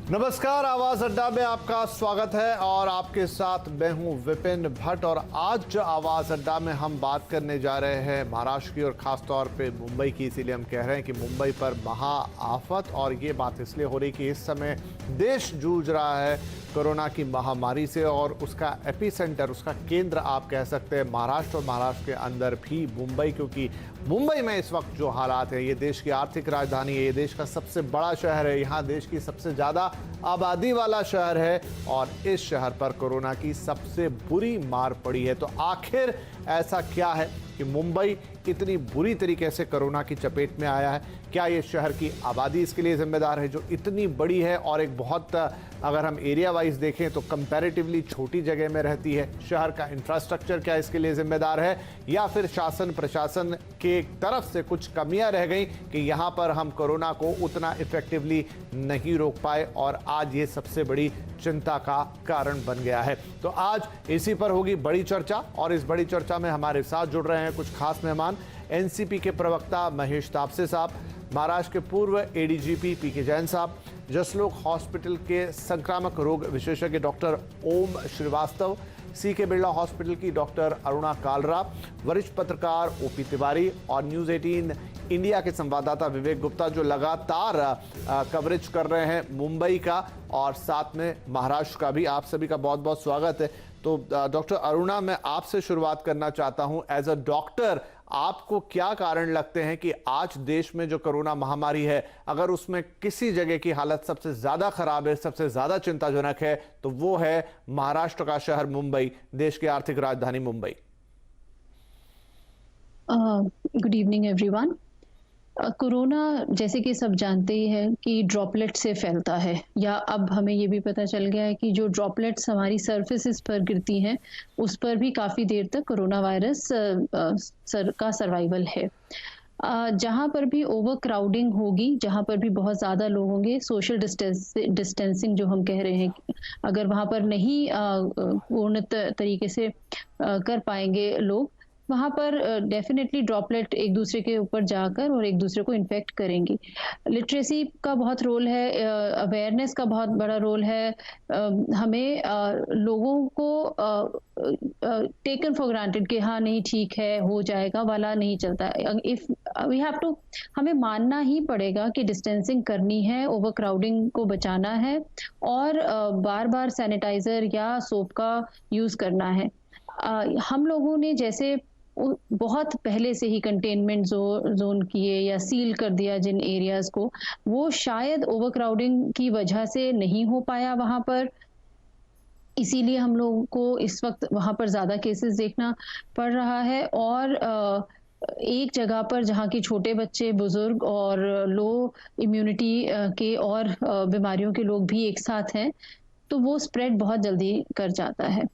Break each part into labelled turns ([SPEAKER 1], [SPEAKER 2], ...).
[SPEAKER 1] नमस्कार, आवाज अड्डा में आपका स्वागत है और आपके साथ मैं हूं विपिन भट्ट। और आज आवाज अड्डा में हम बात करने जा रहे हैं महाराष्ट्र की और खास तौर पे मुंबई की। इसीलिए हम कह रहे हैं कि मुंबई पर महा आफत, और ये बात इसलिए हो रही कि इस समय देश जूझ रहा है कोरोना की महामारी से, और उसका एपिसेंटर, उसका केंद्र आप कह सकते हैं महाराष्ट्र, और महाराष्ट्र के अंदर भी मुंबई, क्योंकि मुंबई में इस वक्त जो हालात है, ये देश की आर्थिक राजधानी है, ये देश का सबसे बड़ा शहर है, यहाँ देश की सबसे ज़्यादा आबादी वाला शहर है, और इस शहर पर कोरोना की सबसे बुरी मार पड़ी है। तो आखिर ऐसा क्या है कि मुंबई इतनी बुरी तरीके से कोरोना की चपेट में आया है? क्या ये शहर की आबादी इसके लिए जिम्मेदार है, जो इतनी बड़ी है और एक बहुत, अगर हम एरिया वाइज देखें तो कंपैरेटिवली छोटी जगह में रहती है? शहर का इंफ्रास्ट्रक्चर क्या इसके लिए जिम्मेदार है, या फिर शासन प्रशासन के तरफ से कुछ कमियां रह गई कि यहाँ पर हम कोरोना को उतना इफेक्टिवली नहीं रोक पाए, और आज ये सबसे बड़ी चिंता का कारण बन गया है? तो आज इसी पर होगी बड़ी चर्चा, और इस बड़ी चर्चा में हमारे साथ जुड़ रहे हैं कुछ खास मेहमान। एनसीपी के प्रवक्ता महेश तापसे साहब, महाराष्ट्र के पूर्व एडीजीपी पीके जैन साहब, जसलोक हॉस्पिटल के संक्रामक रोग विशेषज्ञ डॉक्टर ओम श्रीवास्तव, सीके बिरला हॉस्पिटल की डॉक्टर अरुणा कालरा, वरिष्ठ पत्रकार ओपी तिवारी, और न्यूज़ 18 इंडिया के संवाददाता विवेक गुप्ता, जो लगातार कवरेज कर रहे हैं मुंबई का और साथ में महाराष्ट्र का भी। आप सभी का बहुत बहुत स्वागत है। तो डॉक्टर अरुणा, मैं आपसे शुरुआत करना चाहता हूं। एज अ डॉक्टर, आपको क्या कारण लगते हैं कि आज देश में जो कोरोना महामारी है, अगर उसमें किसी जगह की हालत सबसे ज्यादा खराब है, सबसे ज्यादा चिंताजनक है, तो वो है महाराष्ट्र का शहर मुंबई, देश की आर्थिक राजधानी Mumbai?
[SPEAKER 2] Good evening everyone. Corona, जैसे कि सब जानते ही हैं कि ड्रॉपलेट से फैलता है, या अब हमें ये भी पता चल गया है कि जो ड्रॉपलेट्स हमारी सरफेसेस पर गिरती हैं, उस पर भी काफ़ी देर तक कोरोना वायरस का सर्वाइवल है। जहाँ पर भी ओवर क्राउडिंग होगी, जहाँ पर भी बहुत ज़्यादा लोग होंगे, सोशल डिस्टेंसिंग जो हम कह रहे हैं, अगर वहाँ पर नहीं पूर्ण तरीके से कर पाएंगे लोग, वहाँ पर डेफिनेटली ड्रॉपलेट एक दूसरे के ऊपर जाकर और एक दूसरे को इन्फेक्ट करेंगी। लिटरेसी का बहुत रोल है, अवेयरनेस का बहुत बड़ा रोल है। हमें लोगों को टेकन फॉर ग्रांटेड कि हाँ नहीं ठीक है, हो जाएगा वाला नहीं चलता। इफ वी हैव टू, हमें मानना ही पड़ेगा कि डिस्टेंसिंग करनी है, ओवर क्राउडिंग को बचाना है, और बार बार सैनिटाइजर या सोप का यूज करना है। हम लोगों ने जैसे बहुत पहले से ही कंटेनमेंट जोन किए या सील कर दिया जिन एरियाज को, वो शायद ओवरक्राउडिंग की वजह से नहीं हो पाया वहां पर, इसीलिए हम लोगों को इस वक्त वहां पर ज्यादा केसेस देखना पड़ रहा है। और एक जगह पर जहाँ की छोटे बच्चे, बुजुर्ग और लो इम्यूनिटी के और बीमारियों के लोग भी एक साथ हैं, तो वो स्प्रेड बहुत जल्दी कर जाता है।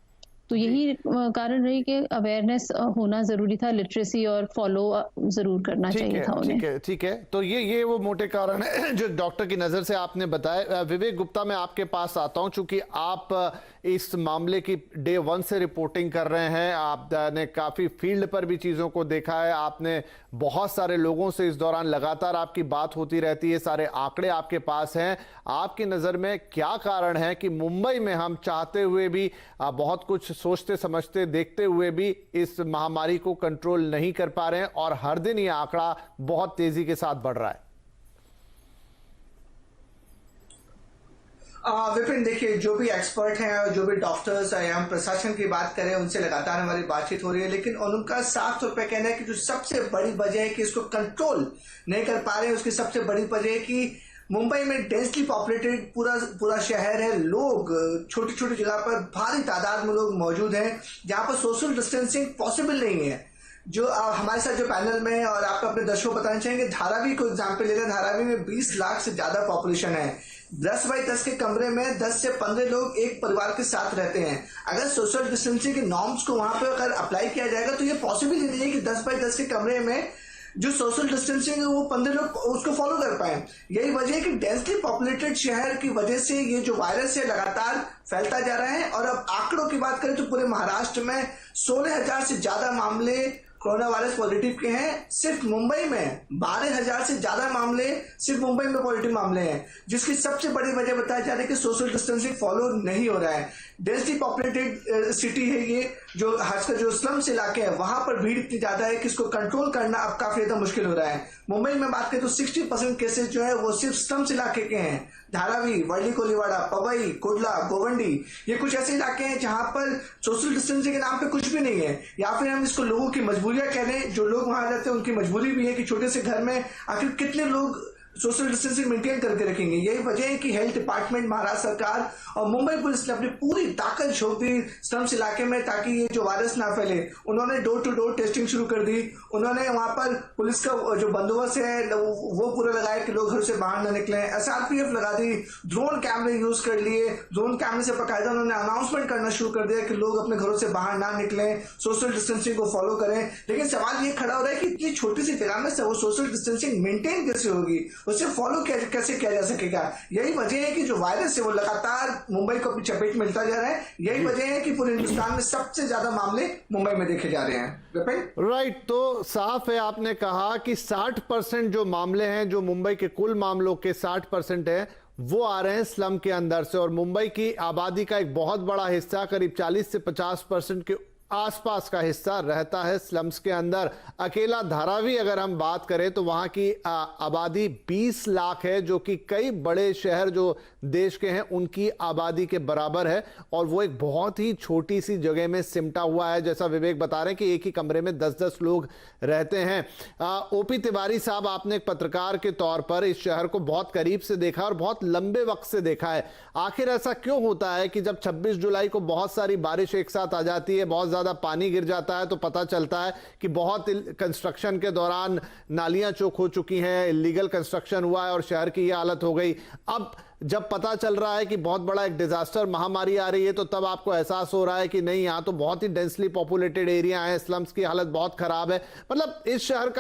[SPEAKER 2] तो यही कारण रही कि अवेयरनेस होना जरूरी था, लिटरेसी और फॉलो जरूर करना चाहिए था उन्हें।
[SPEAKER 1] ठीक है। तो ये वो मोटे कारण है जो डॉक्टर की नजर से आपने बताया। विवेक गुप्ता, मैं आपके पास आता हूं, चूंकि आप इस मामले की डे 1 से रिपोर्टिंग कर रहे हैं, आपने काफी फील्ड पर भी चीजों को देखा है, आपने बहुत सारे लोगों से इस दौरान लगातार आपकी बात होती रहती है, सारे आंकड़े आपके पास हैं। आपकी नजर में क्या कारण है कि मुंबई में हम चाहते हुए भी, बहुत कुछ सोचते समझते देखते हुए भी, इस महामारी को कंट्रोल नहीं कर पा रहे हैं, और हर दिन ये आंकड़ा बहुत तेजी के साथ बढ़ रहा है?
[SPEAKER 3] विपिन, देखिए, जो भी एक्सपर्ट हैं और जो भी डॉक्टर्स हैं, हम प्रशासन की बात करें, उनसे लगातार हमारी बातचीत हो रही है, लेकिन उनका साफ तौर पे कहना है कि जो सबसे बड़ी वजह है कि इसको कंट्रोल नहीं कर पा रहे हैं, उसकी सबसे बड़ी वजह है कि मुंबई में डेंसली पॉपुलेटेड पूरा शहर है। लोग छोटी छोटी जगह पर भारी तादाद में लोग मौजूद हैं, जहां पर सोशल डिस्टेंसिंग पॉसिबल नहीं है। जो हमारे साथ जो पैनल में है, और आप अपने दर्शकों को बताना चाहेंगे, धारावी को एग्जाम्पल ले लें। धारावी में 20 लाख से ज्यादा पॉपुलेशन है। 10 बाई 10 के कमरे में 10 से 15 लोग एक परिवार के साथ रहते हैं। अगर सोशल डिस्टेंसिंग के नॉर्म्स को वहां पर अगर अप्लाई किया जाएगा, तो ये पॉसिबल ही नहीं है कि 10 बाई 10 के कमरे में जो सोशल डिस्टेंसिंग है वो 15 लोग उसको फॉलो कर पाए। यही वजह है कि डेंसली पॉपुलेटेड शहर की वजह से ये जो वायरस है लगातार फैलता जा रहा है। और अब आंकड़ों की बात करें तो पूरे महाराष्ट्र में 16,000 से ज्यादा मामले कोरोना वायरस पॉजिटिव के हैं। सिर्फ मुंबई में 12,000 से ज्यादा मामले सिर्फ मुंबई में पॉजिटिव मामले हैं, जिसकी सबसे बड़ी वजह बताया जा रहा है कि सोशल डिस्टेंसिंग फॉलो नहीं हो रहा है। डेंसली पॉपुलेटेड सिटी है ये, जो खासकर जो स्लम्स इलाके हैं वहां पर भीड़ इतनी ज्यादा है कि इसको कंट्रोल करना अब काफी ज्यादा मुश्किल हो रहा है। मुंबई में बात करें तो 60% केसेस जो है वो सिर्फ स्लम्स इलाके के हैं। धारावी, वर्ली कोलीवाड़ा, पवई, कुडला, गोवंडी, ये कुछ ऐसे इलाके हैं जहां पर सोशल डिस्टेंसिंग के नाम पे कुछ भी नहीं है, या फिर हम इसको लोगों की मजबूरियां कह रहे हैं। जो लोग वहां रहते हैं उनकी मजबूरी भी है कि छोटे से घर में आखिर कितने लोग सोशल डिस्टेंसिंग मेंटेन करके रखेंगे। यही वजह है कि हेल्थ डिपार्टमेंट, महाराष्ट्र सरकार और मुंबई पुलिस ने अपनी पूरी ताकत झोंक दी स्लम्स इलाके में ताकि ये जो वायरस ना फैले। उन्होंने डोर टू डोर टेस्टिंग शुरू कर दी। उन्होंने वहां पर पुलिस का जो बंदोबस्त है वो पूरा लगाया कि लोग घर से बाहर ना निकले। SRPF लगा दी, ड्रोन कैमरे यूज कर लिए। ड्रोन कैमरे से बाकायदा उन्होंने अनाउंसमेंट करना शुरू कर दिया कि लोग अपने घरों से बाहर ना निकले, सोशल डिस्टेंसिंग को फॉलो करें। लेकिन सवाल ये खड़ा हो रहा है कि इतनी छोटी सी जगह में वो सोशल डिस्टेंसिंग मेंटेन कैसे होगी, उसे फॉलो कैसे किया जा सकेगा। यही वजह है कि जो वायरस है वो लगातार मुंबई को अपनी चपेट में मिलता जा रहा है। यही वजह है कि पूरे हिंदुस्तान में सबसे ज्यादा मामले मुंबई में देखे जा रहे हैं। विपिन,
[SPEAKER 1] राइट, तो साफ है, आपने कहा कि 60% जो मामले हैं, जो मुंबई के कुल मामलों के 60% है, वो आ रहे हैं स्लम के अंदर से। और मुंबई की आबादी का एक बहुत बड़ा हिस्सा, करीब 40 से 50% के आसपास का हिस्सा रहता है स्लम्स के अंदर। अकेला धारावी अगर हम बात करें तो वहां की आबादी 20 लाख है, जो कि कई बड़े शहर जो देश के हैं उनकी आबादी के बराबर है। और वो एक बहुत ही छोटी सी जगह में सिमटा हुआ है। जैसा विवेक बता रहे हैं कि एक ही कमरे में 10-10 लोग रहते हैं। ओपी तिवारी साहब, आपने एक पत्रकार के तौर पर इस शहर को बहुत करीब से देखा और बहुत लंबे वक्त से देखा है। आखिर ऐसा क्यों होता है कि जब 26 जुलाई को बहुत सारी बारिश एक साथ आ जाती है, बहुत ज्यादा पानी गिर जाता है, तो पता चलता है कि बहुत कंस्ट्रक्शन के दौरान नालियां चौक हो चुकी हैं, इलीगल कंस्ट्रक्शन हुआ है और शहर की यह हालत हो गई। अब जब पता चल रहा है कि बहुत बड़ा एक डिजास्टर महामारी आ रही है, तो तब आपको एहसास हो रहा है कि नहीं, यहां तो बहुत ही डेंसली पॉपुलेटेड एरिया है, स्लम्स की हालत बहुत खराब है। मतलब इस शहर का